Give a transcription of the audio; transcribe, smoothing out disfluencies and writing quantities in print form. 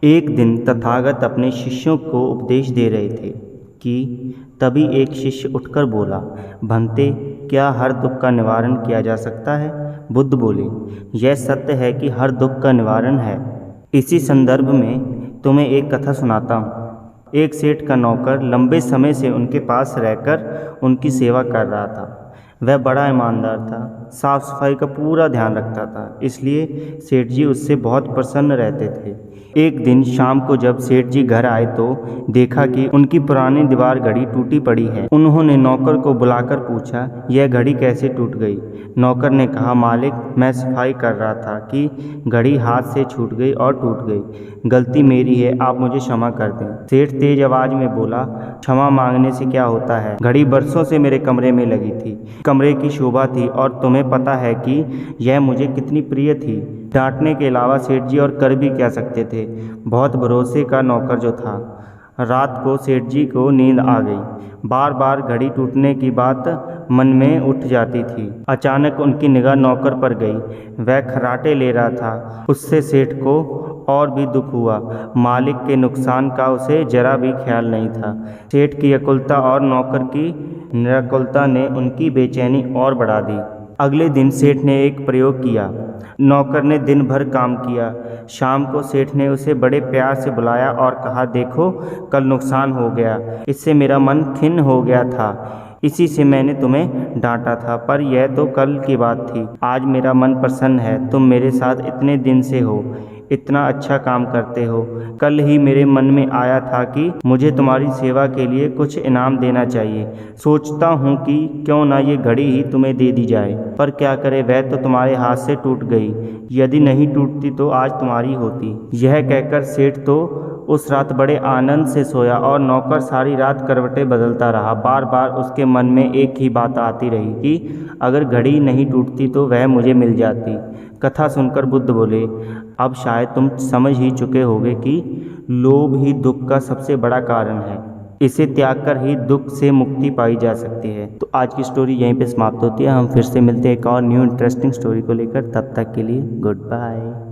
एक दिन तथागत अपने शिष्यों को उपदेश दे रहे थे कि तभी एक शिष्य उठकर बोला, भंते, क्या हर दुख का निवारण किया जा सकता है? बुद्ध बोले, यह सत्य है कि हर दुख का निवारण है। इसी संदर्भ में तुम्हें एक कथा सुनाता हूँ। एक सेठ का नौकर लंबे समय से उनके पास रहकर उनकी सेवा कर रहा था। वह बड़ा ईमानदार था, साफ सफाई का पूरा ध्यान रखता था, इसलिए सेठ जी उससे बहुत प्रसन्न रहते थे। एक दिन शाम को जब सेठ जी घर आए तो देखा कि उनकी पुरानी दीवार घड़ी टूटी पड़ी है। उन्होंने नौकर को बुलाकर पूछा, यह घड़ी कैसे टूट गई? नौकर ने कहा, मालिक, मैं सफाई कर रहा था कि घड़ी हाथ से छूट गई और टूट गई। गलती मेरी है, आप मुझे क्षमा कर दें। सेठ तेज आवाज में बोला, क्षमा मांगने से क्या होता है? घड़ी बरसों से मेरे कमरे में लगी थी, कमरे की शोभा थी, और तुम्हें पता है कि यह मुझे कितनी प्रिय थी। डांटने के अलावा सेठ जी और कर भी क्या सकते थे? बहुत भरोसे का नौकर जो था। रात को सेठ जी को नींद आ गई। बार बार घड़ी टूटने की बात मन में उठ जाती थी। अचानक उनकी निगाह नौकर पर गई। वह खर्राटे ले रहा था। उससे सेठ को और भी दुख हुआ। मालिक के नुकसान का उसे जरा भी ख्याल नहीं था। सेठ की अकुलता और नौकर की निराकुलता ने उनकी बेचैनी और बढ़ा दी। अगले दिन सेठ ने एक प्रयोग किया। नौकर ने दिन भर काम किया। शाम को सेठ ने उसे बड़े प्यार से बुलाया और कहा, देखो, कल नुकसान हो गया, इससे मेरा मन खिन्न हो गया था। इसी से मैंने तुम्हें डांटा था, पर यह तो कल की बात थी। आज मेरा मन प्रसन्न है। तुम मेरे साथ इतने दिन से हो, इतना अच्छा काम करते हो। कल ही मेरे मन में आया था कि मुझे तुम्हारी सेवा के लिए कुछ इनाम देना चाहिए। सोचता हूँ कि क्यों ना ये घड़ी ही तुम्हें दे दी जाए, पर क्या करे, वह तो तुम्हारे हाथ से टूट गई। यदि नहीं टूटती तो आज तुम्हारी होती। यह कहकर सेठ तो उस रात बड़े आनंद से सोया और नौकर सारी रात करवटें बदलता रहा। बार बार उसके मन में एक ही बात आती रही कि अगर घड़ी नहीं टूटती तो वह मुझे मिल जाती। कथा सुनकर बुद्ध बोले, अब शायद तुम समझ ही चुके होगे कि लोभ ही दुख का सबसे बड़ा कारण है। इसे त्याग कर ही दुख से मुक्ति पाई जा सकती है। तो आज की स्टोरी यहीं पे समाप्त होती है। हम फिर से मिलते हैं एक और न्यू इंटरेस्टिंग स्टोरी को लेकर। तब तक के लिए गुड बाय।